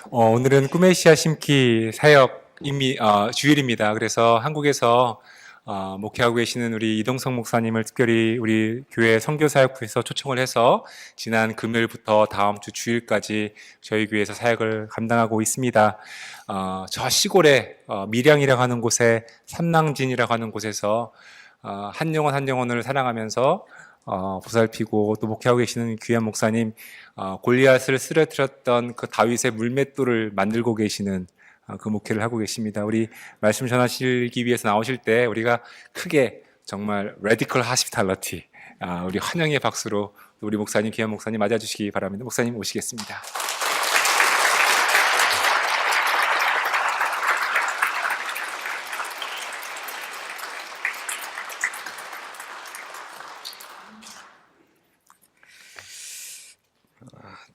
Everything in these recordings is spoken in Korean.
오늘은 꿈의 씨앗 심기 사역 주일입니다. 그래서 한국에서 목회하고 계시는 우리 이동성 목사님을 특별히 우리 교회 선교사역부에서 초청을 해서 지난 금요일부터 다음 주 주일까지 저희 교회에서 사역을 감당하고 있습니다. 저 시골에 밀양이라고 하는 곳에 삼낭진이라고 하는 곳에서 한 영혼 한 영혼을 사랑하면서 보살피고 또 목회하고 계시는 귀한 목사님, 골리앗을 쓰러뜨렸던 그 다윗의 물맷돌을 만들고 계시는 그 목회를 하고 계십니다. 우리 말씀 전하시기 위해서 나오실 때 우리가 크게 정말 레디컬 하스피탈러티, 우리 환영의 박수로 우리 목사님, 귀한 목사님 맞아주시기 바랍니다. 목사님 오시겠습니다.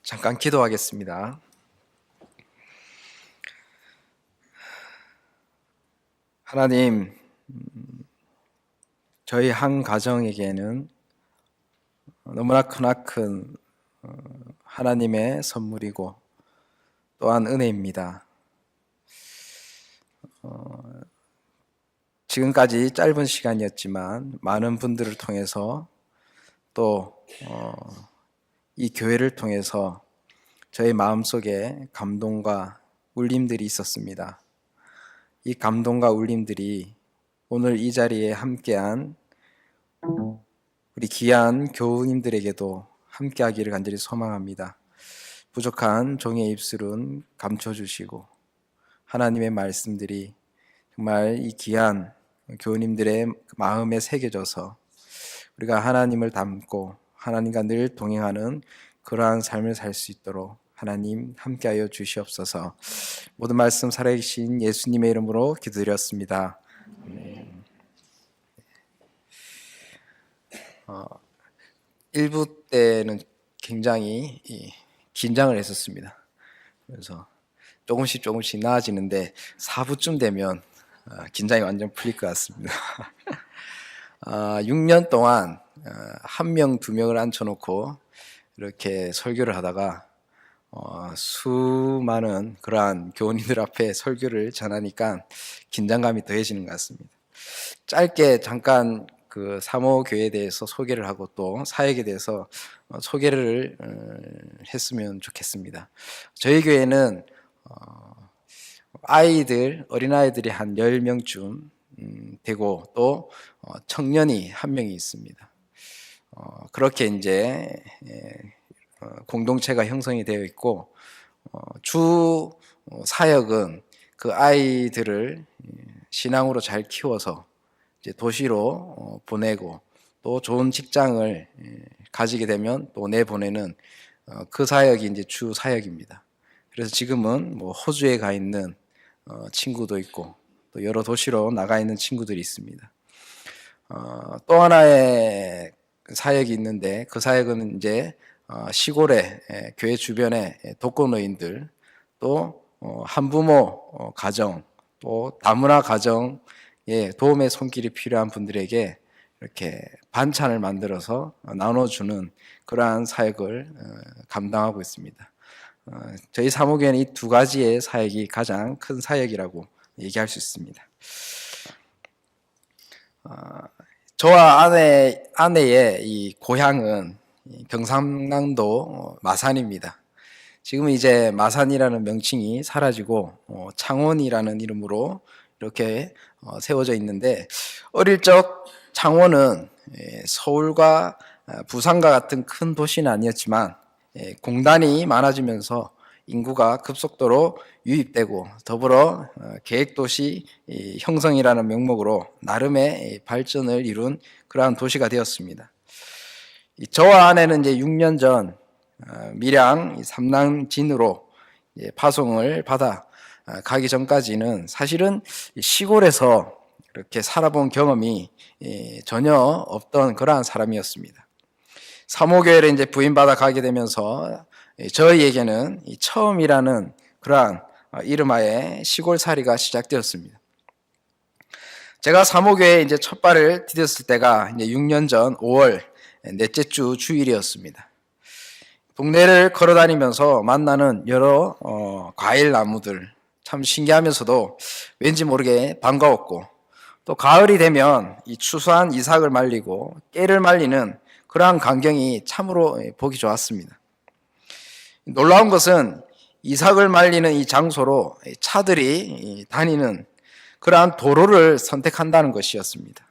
잠깐 기도하겠습니다. 하나님, 저희 한 가정에게는 너무나 크나큰 하나님의 선물이고 또한 은혜입니다. 지금까지 짧은 시간이었지만 많은 분들을 통해서 또 이 교회를 통해서 저희 마음속에 감동과 울림들이 있었습니다. 이 감동과 울림들이 오늘 이 자리에 함께한 우리 귀한 교우님들에게도 함께하기를 간절히 소망합니다. 부족한 종의 입술은 감춰주시고 하나님의 말씀들이 정말 이 귀한 교우님들의 마음에 새겨져서 우리가 하나님을 닮고 하나님과 늘 동행하는 그러한 삶을 살 수 있도록 하나님 함께하여 주시옵소서. 모든 말씀 살아계신 예수님의 이름으로 기도드렸습니다. 1부 때는 굉장히 긴장을 했었습니다. 그래서 조금씩 나아지는데 4부쯤 되면 긴장이 완전 풀릴 것 같습니다. 6년 동안 한 명, 두 명을 앉혀놓고 이렇게 설교를 하다가 수많은 그러한 교우님들 앞에 설교를 전하니까 긴장감이 더해지는 것 같습니다. 짧게 잠깐 그 사모교회에 대해서 소개를 하고 또 사역에 대해서 소개를 했으면 좋겠습니다. 저희 교회는 어린아이들이 한 10명쯤 되고 또 청년이 한 명이 있습니다. 그렇게 이제 공동체가 형성이 되어 있고 주 사역은 그 아이들을 신앙으로 잘 키워서 이제 도시로 보내고 또 좋은 직장을 가지게 되면 또 내보내는 그 사역이 이제 주 사역입니다. 그래서 지금은 뭐 호주에 가 있는 친구도 있고 또 여러 도시로 나가 있는 친구들이 있습니다. 또 하나의 사역이 있는데 그 사역은 이제 시골의 교회 주변의 독거노인들 또 한부모 가정 또 다문화 가정에 도움의 손길이 필요한 분들에게 이렇게 반찬을 만들어서 나눠주는 그러한 사역을 감당하고 있습니다. 저희 사모교회는 이 두 가지의 사역이 가장 큰 사역이라고 얘기할 수 있습니다. 저와 아내의 이 고향은 경상남도 마산입니다. 지금 이제 마산이라는 명칭이 사라지고 창원이라는 이름으로 이렇게 세워져 있는데 어릴 적 창원은 서울과 부산과 같은 큰 도시는 아니었지만 공단이 많아지면서 인구가 급속도로 유입되고 더불어 계획도시 형성이라는 명목으로 나름의 발전을 이룬 그러한 도시가 되었습니다. 저와 아내는 이제 6년 전 밀양 삼낭진으로 파송을 받아 가기 전까지는 사실은 시골에서 이렇게 살아본 경험이 전혀 없던 그러한 사람이었습니다. 사모교회를 이제 부임받아 가게 되면서 저희에게는 처음이라는 그러한 이름하에 시골살이가 시작되었습니다. 제가 사모교회에 이제 첫 발을 디뎠을 때가 이제 6년 전 5월 넷째 주 주일이었습니다. 동네를 걸어다니면서 만나는 여러 과일 나무들 참 신기하면서도 왠지 모르게 반가웠고, 또 가을이 되면 이 추수한 이삭을 말리고 깨를 말리는 그러한 광경이 참으로 보기 좋았습니다. 놀라운 것은 이삭을 말리는 이 장소로 차들이 다니는 그러한 도로를 선택한다는 것이었습니다.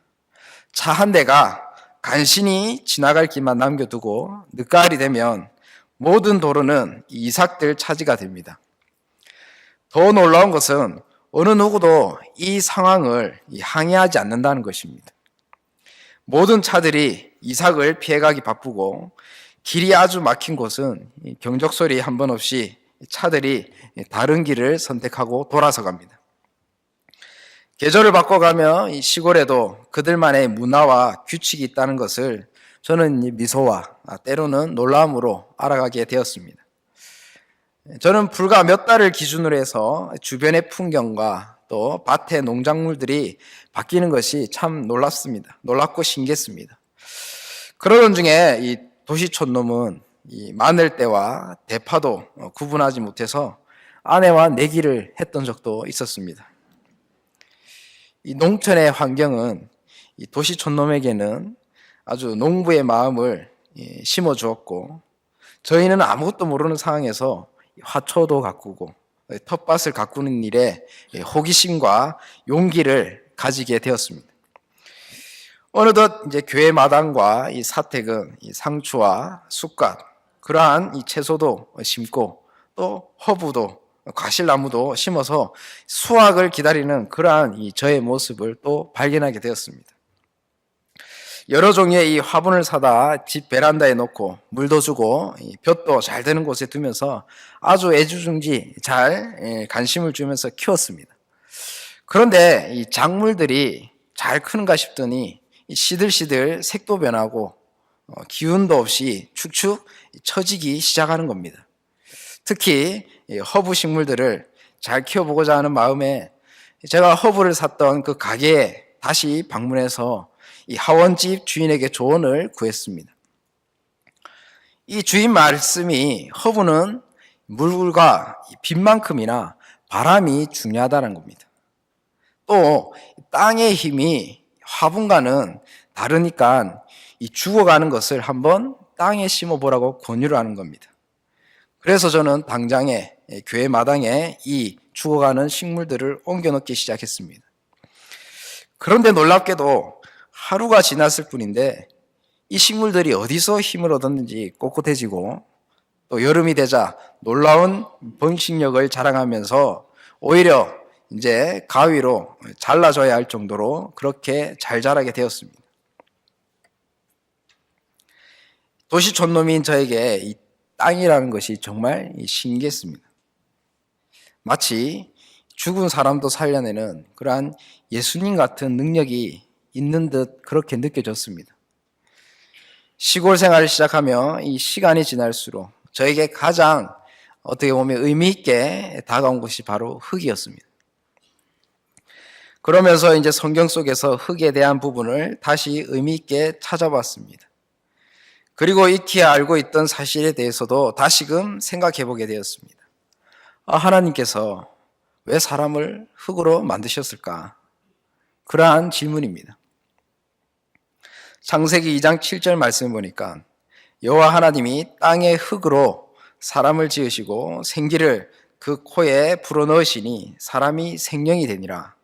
차 한 대가 간신히 지나갈 길만 남겨두고 늦가을이 되면 모든 도로는 이삭들 차지가 됩니다. 더 놀라운 것은 어느 누구도 이 상황을 항의하지 않는다는 것입니다. 모든 차들이 이삭을 피해가기 바쁘고, 길이 아주 막힌 곳은 경적소리 한 번 없이 차들이 다른 길을 선택하고 돌아서 갑니다. 계절을 바꿔가며 이 시골에도 그들만의 문화와 규칙이 있다는 것을 저는 미소와 때로는 놀라움으로 알아가게 되었습니다. 저는 불과 몇 달을 기준으로 해서 주변의 풍경과 또 밭의 농작물들이 바뀌는 것이 참 놀랍고 신기했습니다. 그러던 중에 이 도시촌놈은 이 마늘대와 대파도 구분하지 못해서 아내와 내기를 했던 적도 있었습니다. 이 농촌의 환경은 이 도시촌놈에게는 아주 농부의 마음을 심어 주었고, 저희는 아무것도 모르는 상황에서 화초도 가꾸고 텃밭을 가꾸는 일에 호기심과 용기를 가지게 되었습니다. 어느덧 이제 교회 마당과 이 사택은 이 상추와 쑥갓, 그러한 이 채소도 심고 또 허브도 과실나무도 심어서 수확을 기다리는 그러한 이 저의 모습을 또 발견하게 되었습니다. 여러 종류의 이 화분을 사다 집 베란다에 놓고 물도 주고 볕도 잘 드는 곳에 두면서 아주 애지중지 잘 관심을 주면서 키웠습니다. 그런데 이 작물들이 잘 크는가 싶더니 시들시들 색도 변하고 기운도 없이 축축 처지기 시작하는 겁니다. 특히 허브 식물들을 잘 키워보고자 하는 마음에 제가 허브를 샀던 그 가게에 다시 방문해서 이 하원집 주인에게 조언을 구했습니다. 이 주인 말씀이 허브는 물과 빛만큼이나 바람이 중요하다는 겁니다. 또 땅의 힘이 화분과는 다르니까 이 죽어가는 것을 한번 땅에 심어보라고 권유를 하는 겁니다. 그래서 저는 당장에 교회 마당에 이 죽어가는 식물들을 옮겨놓기 시작했습니다. 그런데 놀랍게도 하루가 지났을 뿐인데 이 식물들이 어디서 힘을 얻었는지 꼿꼿해지고, 또 여름이 되자 놀라운 번식력을 자랑하면서 오히려 이제 가위로 잘라줘야 할 정도로 그렇게 잘 자라게 되었습니다. 도시촌놈인 저에게 이 땅이라는 것이 정말 신기했습니다. 마치 죽은 사람도 살려내는 그러한 예수님 같은 능력이 있는 듯 그렇게 느껴졌습니다. 시골 생활을 시작하며 이 시간이 지날수록 저에게 가장 어떻게 보면 의미 있게 다가온 것이 바로 흙이었습니다. 그러면서 이제 성경 속에서 흙에 대한 부분을 다시 의미 있게 찾아봤습니다. 그리고 익히 알고 있던 사실에 대해서도 다시금 생각해 보게 되었습니다. 하나님께서 왜 사람을 흙으로 만드셨을까? 그러한 질문입니다. 창세기 2장 7절 말씀을 보니까 여호와 하나님이 땅의 흙으로 사람을 지으시고 생기를 그 코에 불어넣으시니 사람이 생명이 되니라.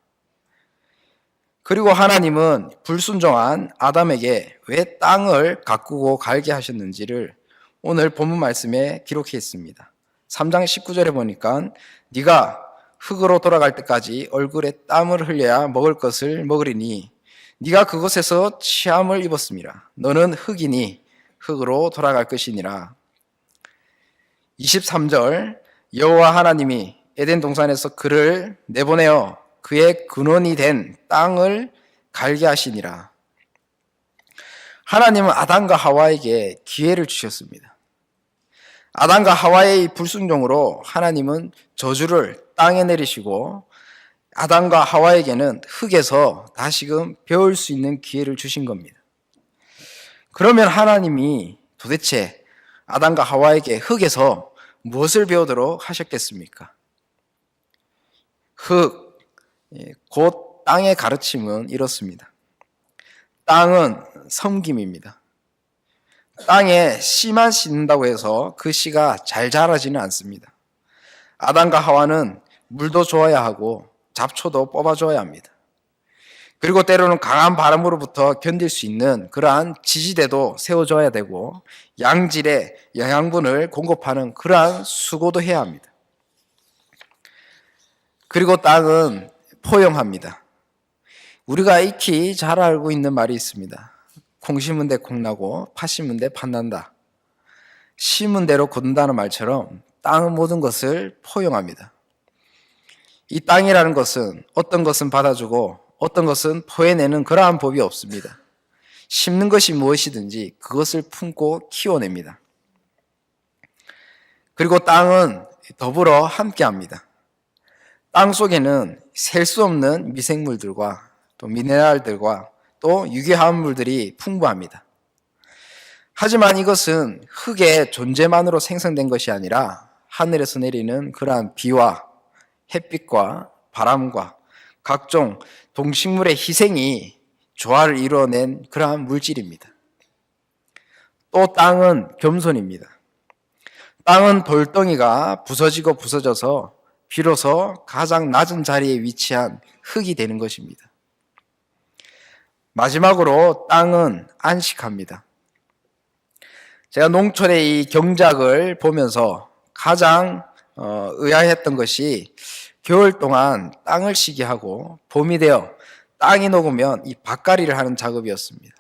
그리고 하나님은 불순종한 아담에게 왜 땅을 가꾸고 갈게 하셨는지를 오늘 본문 말씀에 기록해 있습니다. 3장 19절에 보니까 네가 흙으로 돌아갈 때까지 얼굴에 땀을 흘려야 먹을 것을 먹으리니 네가 그곳에서 치함을 입었음이라. 너는 흙이니 흙으로 돌아갈 것이니라. 23절 여호와 하나님이 에덴 동산에서 그를 내보내어 그의 근원이 된 땅을 갈게 하시니라. 하나님은 아담과 하와에게 기회를 주셨습니다. 아담과 하와의 불순종으로 하나님은 저주를 땅에 내리시고 아담과 하와에게는 흙에서 다시금 배울 수 있는 기회를 주신 겁니다. 그러면 하나님이 도대체 아담과 하와에게 흙에서 무엇을 배우도록 하셨겠습니까? 흙, 곧 땅의 가르침은 이렇습니다. 땅은 섬김입니다. 땅에 씨만 심는다고 해서 그 씨가 잘 자라지는 않습니다. 아담과 하와는 물도 줘야 하고 잡초도 뽑아줘야 합니다. 그리고 때로는 강한 바람으로부터 견딜 수 있는 그러한 지지대도 세워줘야 되고 양질의 영양분을 공급하는 그러한 수고도 해야 합니다. 그리고 땅은 포용합니다. 우리가 익히 잘 알고 있는 말이 있습니다. 콩 심은 데 콩 나고 팥 심은 데 팥 난다. 심은 대로 거둔다는 말처럼 땅은 모든 것을 포용합니다. 이 땅이라는 것은 어떤 것은 받아주고 어떤 것은 포해내는 그러한 법이 없습니다. 심는 것이 무엇이든지 그것을 품고 키워냅니다. 그리고 땅은 더불어 함께합니다. 땅 속에는 셀 수 없는 미생물들과 또 미네랄들과 또 유기화합물들이 풍부합니다. 하지만 이것은 흙의 존재만으로 생성된 것이 아니라 하늘에서 내리는 그러한 비와 햇빛과 바람과 각종 동식물의 희생이 조화를 이루어낸 그러한 물질입니다. 또 땅은 겸손입니다. 땅은 돌덩이가 부서지고 부서져서 비로소 가장 낮은 자리에 위치한 흙이 되는 것입니다. 마지막으로 땅은 안식합니다. 제가 농촌의 이 경작을 보면서 가장 의아했던 것이 겨울 동안 땅을 쉬게 하고 봄이 되어 땅이 녹으면 이 밭갈이를 하는 작업이었습니다.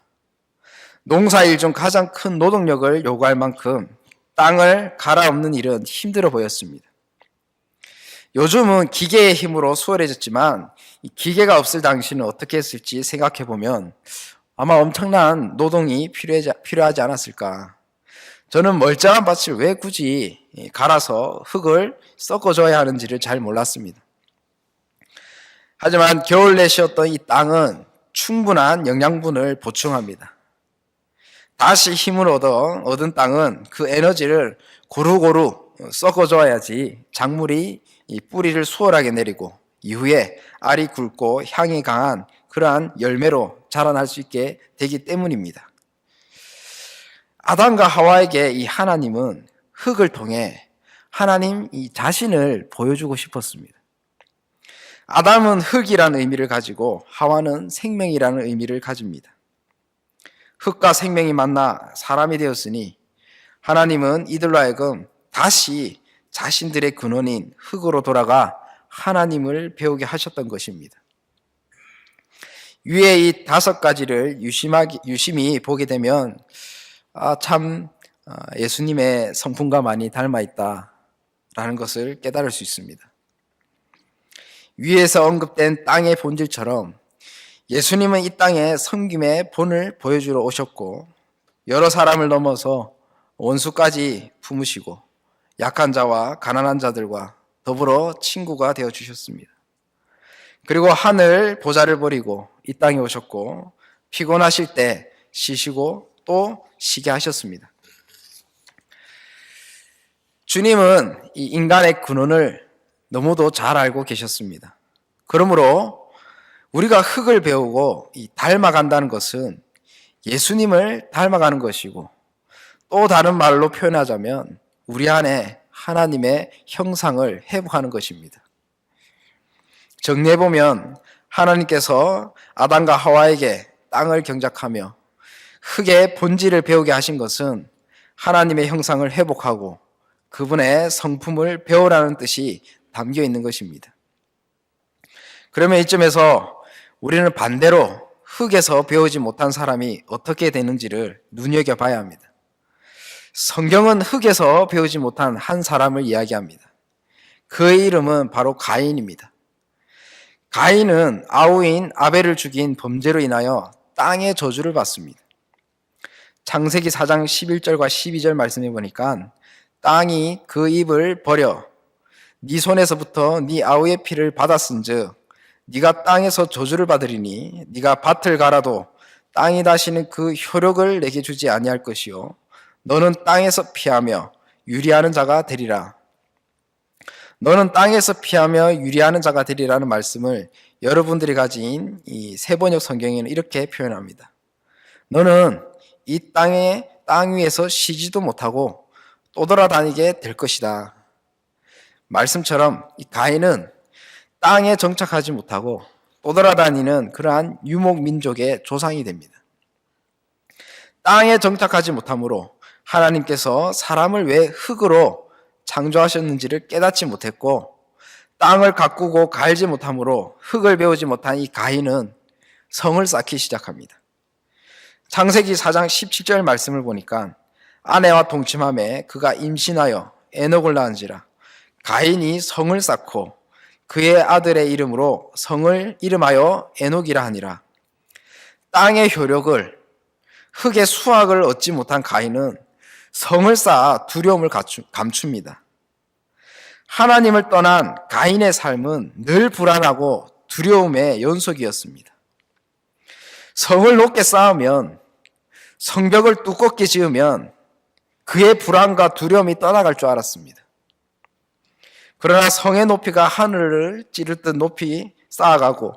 농사일 중 가장 큰 노동력을 요구할 만큼 땅을 갈아엎는 일은 힘들어 보였습니다. 요즘은 기계의 힘으로 수월해졌지만 이 기계가 없을 당시는 어떻게 했을지 생각해 보면 아마 엄청난 노동이 필요하지 않았을까. 저는 멀쩡한 밭을 왜 굳이 갈아서 흙을 섞어줘야 하는지를 잘 몰랐습니다. 하지만 겨울 내 쉬었던 이 땅은 충분한 영양분을 보충합니다. 다시 힘을 얻은 땅은 그 에너지를 고루고루 섞어줘야지 작물이 이 뿌리를 수월하게 내리고 이후에 알이 굵고 향이 강한 그러한 열매로 자라날 수 있게 되기 때문입니다. 아담과 하와에게 이 하나님은 흙을 통해 하나님 이 자신을 보여주고 싶었습니다. 아담은 흙이라는 의미를 가지고 하와는 생명이라는 의미를 가집니다. 흙과 생명이 만나 사람이 되었으니 하나님은 이들로 하여금 다시 자신들의 근원인 흙으로 돌아가 하나님을 배우게 하셨던 것입니다. 위에 이 5가지를 유심히 보게 되면 예수님의 성품과 많이 닮아 있다라는 것을 깨달을 수 있습니다. 위에서 언급된 땅의 본질처럼 예수님은 이 땅에 섬김의 본을 보여주러 오셨고 여러 사람을 넘어서 원수까지 품으시고 약한 자와 가난한 자들과 더불어 친구가 되어 주셨습니다. 그리고 하늘 보좌를 버리고 이 땅에 오셨고 피곤하실 때 쉬시고 또 쉬게 하셨습니다. 주님은 이 인간의 근원을 너무도 잘 알고 계셨습니다. 그러므로 우리가 흙을 배우고 닮아간다는 것은 예수님을 닮아가는 것이고 또 다른 말로 표현하자면 우리 안에 하나님의 형상을 회복하는 것입니다. 정리해보면 하나님께서 아담과 하와에게 땅을 경작하며 흙의 본질을 배우게 하신 것은 하나님의 형상을 회복하고 그분의 성품을 배우라는 뜻이 담겨 있는 것입니다. 그러면 이점에서 우리는 반대로 흙에서 배우지 못한 사람이 어떻게 되는지를 눈여겨봐야 합니다. 성경은 흙에서 배우지 못한 한 사람을 이야기합니다. 그의 이름은 바로 가인입니다. 가인은 아우인 아벨을 죽인 범죄로 인하여 땅의 저주를 받습니다. 창세기 4장 11절과 12절 말씀해 보니까 땅이 그 입을 버려 네 손에서부터 네 아우의 피를 받았은즉 네가 땅에서 저주를 받으리니 네가 밭을 갈아도 땅이 다시는 그 효력을 내게 주지 아니할 것이요 너는 땅에서 피하며 유리하는 자가 되리라. 너는 땅에서 피하며 유리하는 자가 되리라는 말씀을 여러분들이 가진 이 세번역 성경에는 이렇게 표현합니다. 너는 이 땅 위에서 쉬지도 못하고 떠돌아다니게 될 것이다. 말씀처럼 이 가인은 땅에 정착하지 못하고 떠돌아다니는 그러한 유목민족의 조상이 됩니다. 땅에 정착하지 못하므로 하나님께서 사람을 왜 흙으로 창조하셨는지를 깨닫지 못했고, 땅을 가꾸고 갈지 못하므로 흙을 배우지 못한 이 가인은 성을 쌓기 시작합니다. 창세기 4장 17절 말씀을 보니까 아내와 동침함에 그가 임신하여 에녹을 낳은지라 가인이 성을 쌓고 그의 아들의 이름으로 성을 이름하여 에녹이라 하니라. 땅의 효력을, 흙의 수확을 얻지 못한 가인은 성을 쌓아 두려움을 감춥니다. 하나님을 떠난 가인의 삶은 늘 불안하고 두려움의 연속이었습니다. 성을 높게 쌓으면, 성벽을 두껍게 지으면 그의 불안과 두려움이 떠나갈 줄 알았습니다. 그러나 성의 높이가 하늘을 찌를 듯 높이 쌓아가고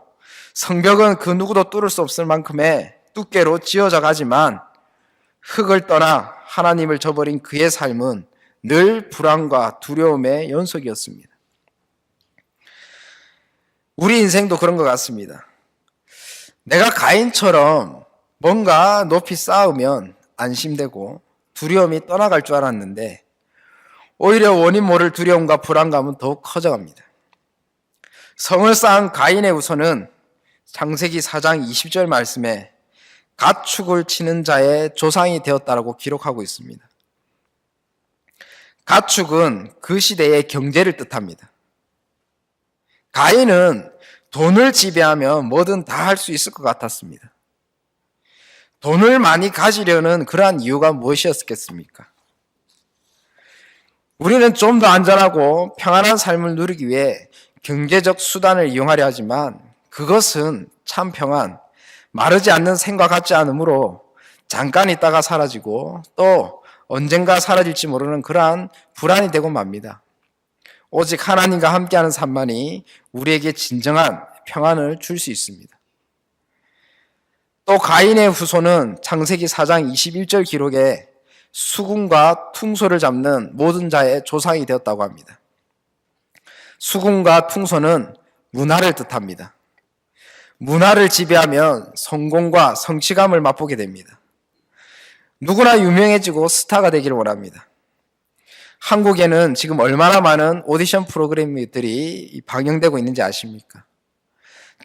성벽은 그 누구도 뚫을 수 없을 만큼의 두께로 지어져 가지만 흙을 떠나 하나님을 저버린 그의 삶은 늘 불안과 두려움의 연속이었습니다. 우리 인생도 그런 것 같습니다. 내가 가인처럼 뭔가 높이 쌓으면 안심되고 두려움이 떠나갈 줄 알았는데 오히려 원인 모를 두려움과 불안감은 더욱 커져갑니다. 성을 쌓은 가인의 후손은 창세기 4장 20절 말씀에 가축을 치는 자의 조상이 되었다라고 기록하고 있습니다. 가축은 그 시대의 경제를 뜻합니다. 가인은 돈을 지배하면 뭐든 다 할 수 있을 것 같았습니다. 돈을 많이 가지려는 그러한 이유가 무엇이었겠습니까? 우리는 좀 더 안전하고 평안한 삶을 누리기 위해 경제적 수단을 이용하려 하지만 그것은 참 평안, 마르지 않는 생과 같지 않으므로 잠깐 있다가 사라지고 또 언젠가 사라질지 모르는 그러한 불안이 되고 맙니다. 오직 하나님과 함께하는 삶만이 우리에게 진정한 평안을 줄 수 있습니다. 또 가인의 후손은 창세기 4장 21절 기록에 수군과 퉁소를 잡는 모든 자의 조상이 되었다고 합니다. 수군과 퉁소는 문화를 뜻합니다. 문화를 지배하면 성공과 성취감을 맛보게 됩니다. 누구나 유명해지고 스타가 되기를 원합니다. 한국에는 지금 얼마나 많은 오디션 프로그램들이 방영되고 있는지 아십니까?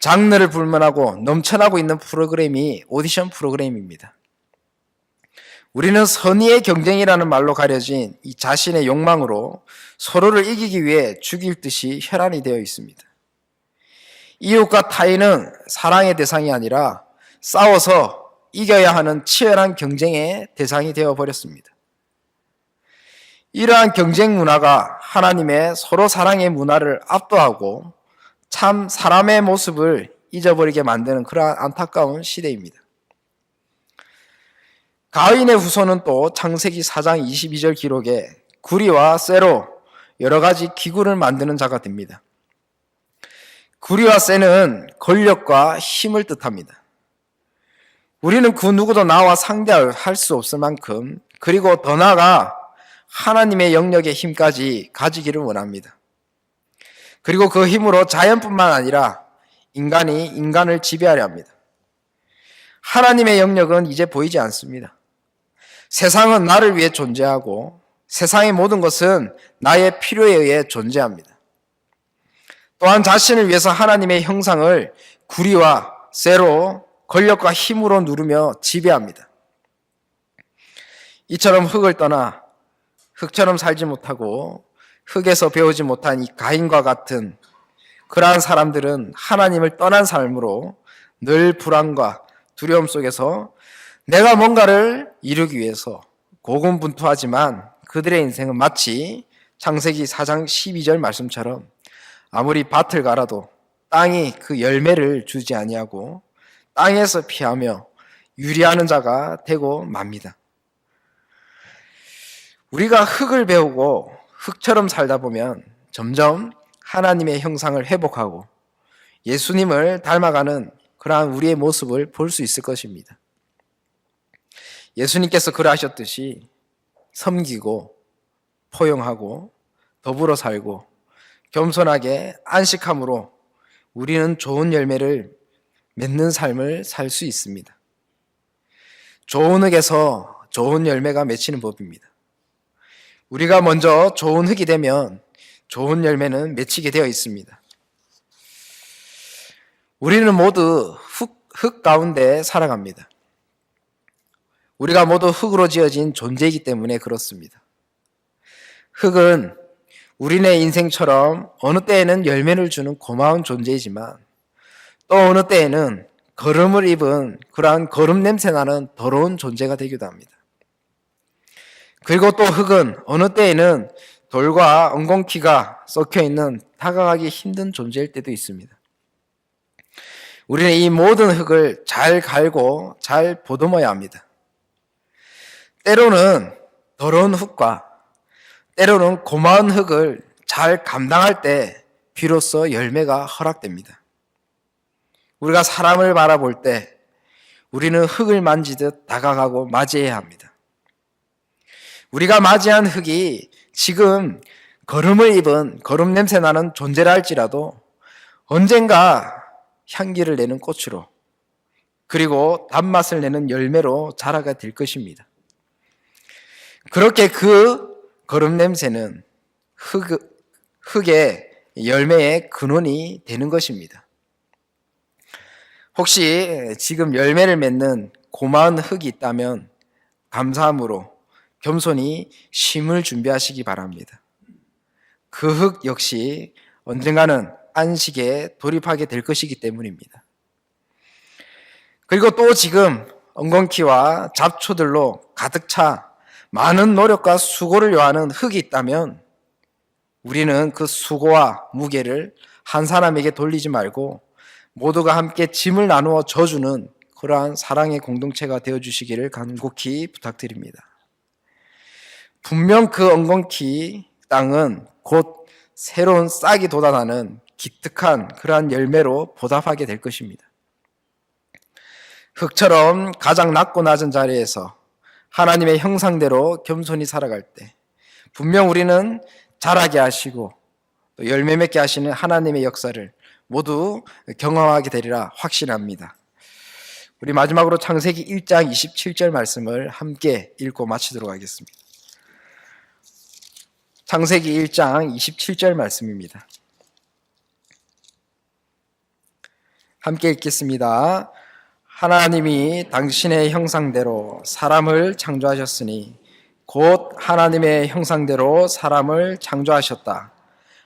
장르를 불문하고 넘쳐나고 있는 프로그램이 오디션 프로그램입니다. 우리는 선의의 경쟁이라는 말로 가려진 이 자신의 욕망으로 서로를 이기기 위해 죽일 듯이 혈안이 되어 있습니다. 이웃과 타인은 사랑의 대상이 아니라 싸워서 이겨야 하는 치열한 경쟁의 대상이 되어버렸습니다. 이러한 경쟁 문화가 하나님의 서로 사랑의 문화를 압도하고 참 사람의 모습을 잊어버리게 만드는 그러한 안타까운 시대입니다. 가인의 후손은 또 창세기 4장 22절 기록에 구리와 쇠로 여러 가지 기구를 만드는 자가 됩니다. 구리와 쇠는 권력과 힘을 뜻합니다. 우리는 그 누구도 나와 상대할 수 없을 만큼, 그리고 더 나아가 하나님의 영역의 힘까지 가지기를 원합니다. 그리고 그 힘으로 자연뿐만 아니라 인간이 인간을 지배하려 합니다. 하나님의 영역은 이제 보이지 않습니다. 세상은 나를 위해 존재하고 세상의 모든 것은 나의 필요에 의해 존재합니다. 또한 자신을 위해서 하나님의 형상을 구리와 쇠로 권력과 힘으로 누르며 지배합니다. 이처럼 흙을 떠나 흙처럼 살지 못하고 흙에서 배우지 못한 이 가인과 같은 그러한 사람들은 하나님을 떠난 삶으로 늘 불안과 두려움 속에서 내가 뭔가를 이루기 위해서 고군분투하지만 그들의 인생은 마치 창세기 4장 12절 말씀처럼 아무리 밭을 갈아도 땅이 그 열매를 주지 아니하고 땅에서 피하며 유리하는 자가 되고 맙니다. 우리가 흙을 배우고 흙처럼 살다 보면 점점 하나님의 형상을 회복하고 예수님을 닮아가는 그러한 우리의 모습을 볼 수 있을 것입니다. 예수님께서 그러하셨듯이 섬기고 포용하고 더불어 살고 겸손하게 안식함으로 우리는 좋은 열매를 맺는 삶을 살 수 있습니다. 좋은 흙에서 좋은 열매가 맺히는 법입니다. 우리가 먼저 좋은 흙이 되면 좋은 열매는 맺히게 되어 있습니다. 우리는 모두 흙 가운데 살아갑니다. 우리가 모두 흙으로 지어진 존재이기 때문에 그렇습니다. 흙은 우리네 인생처럼 어느 때에는 열매를 주는 고마운 존재이지만 또 어느 때에는 거름을 입은 그러한 거름 냄새 나는 더러운 존재가 되기도 합니다. 그리고 또 흙은 어느 때에는 돌과 엉겅퀴가 섞여 있는 다가가기 힘든 존재일 때도 있습니다. 우리는 이 모든 흙을 잘 갈고 잘 보듬어야 합니다. 때로는 더러운 흙과 때로는 고마운 흙을 잘 감당할 때 비로소 열매가 허락됩니다. 우리가 사람을 바라볼 때 우리는 흙을 만지듯 다가가고 맞이해야 합니다. 우리가 맞이한 흙이 지금 거름을 입은 거름 냄새 나는 존재라 할지라도 언젠가 향기를 내는 꽃으로 그리고 단맛을 내는 열매로 자라가 될 것입니다. 그렇게 그 거름 냄새는 흙의 열매의 근원이 되는 것입니다. 혹시 지금 열매를 맺는 고마운 흙이 있다면 감사함으로 겸손히 심을 준비하시기 바랍니다. 그 흙 역시 언젠가는 안식에 돌입하게 될 것이기 때문입니다. 그리고 또 지금 엉겅퀴와 잡초들로 가득 차 많은 노력과 수고를 요하는 흙이 있다면 우리는 그 수고와 무게를 한 사람에게 돌리지 말고 모두가 함께 짐을 나누어 져주는 그러한 사랑의 공동체가 되어주시기를 간곡히 부탁드립니다. 분명 그 엉겅퀴 땅은 곧 새로운 싹이 돋아나는 기특한 그러한 열매로 보답하게 될 것입니다. 흙처럼 가장 낮고 낮은 자리에서 하나님의 형상대로 겸손히 살아갈 때 분명 우리는 자라게 하시고 또 열매 맺게 하시는 하나님의 역사를 모두 경험하게 되리라 확신합니다. 우리 마지막으로 창세기 1장 27절 말씀을 함께 읽고 마치도록 하겠습니다. 창세기 1장 27절 말씀입니다. 함께 읽겠습니다. 하나님이 당신의 형상대로 사람을 창조하셨으니 곧 하나님의 형상대로 사람을 창조하셨다.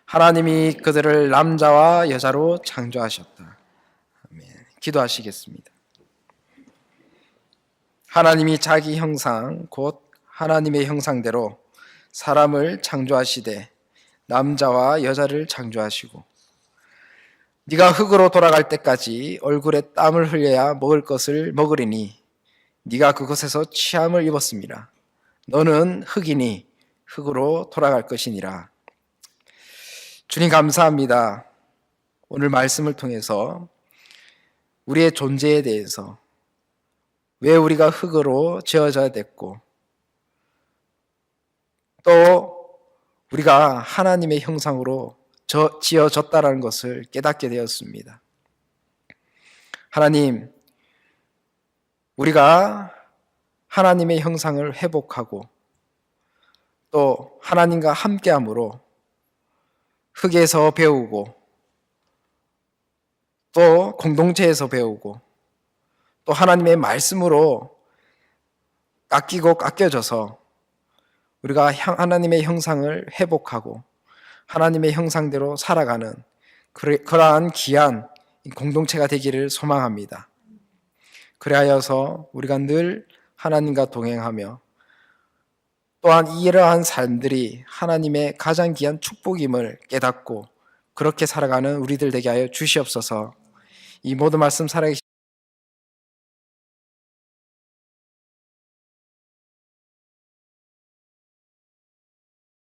하나님이 그들을 남자와 여자로 창조하셨다. 아멘. 기도하시겠습니다. 하나님이 자기 형상 곧 하나님의 형상대로 사람을 창조하시되 남자와 여자를 창조하시고 네가 흙으로 돌아갈 때까지 얼굴에 땀을 흘려야 먹을 것을 먹으리니 네가 그곳에서 취함을 입었습니다. 너는 흙이니 흙으로 돌아갈 것이니라. 주님 감사합니다. 오늘 말씀을 통해서 우리의 존재에 대해서 왜 우리가 흙으로 지어져야 됐고 또 우리가 하나님의 형상으로 지어졌다라는 것을 깨닫게 되었습니다. 하나님, 우리가 하나님의 형상을 회복하고 또 하나님과 함께함으로 흙에서 배우고 또 공동체에서 배우고 또 하나님의 말씀으로 깎이고 깎여져서 우리가 하나님의 형상을 회복하고 하나님의 형상대로 살아가는 그러한 귀한 공동체가 되기를 소망합니다. 그리하여서 우리가 늘 하나님과 동행하며 또한 이러한 삶들이 하나님의 가장 귀한 축복임을 깨닫고 그렇게 살아가는 우리들 되게 하여 주시옵소서. 이 모든 말씀 살아계신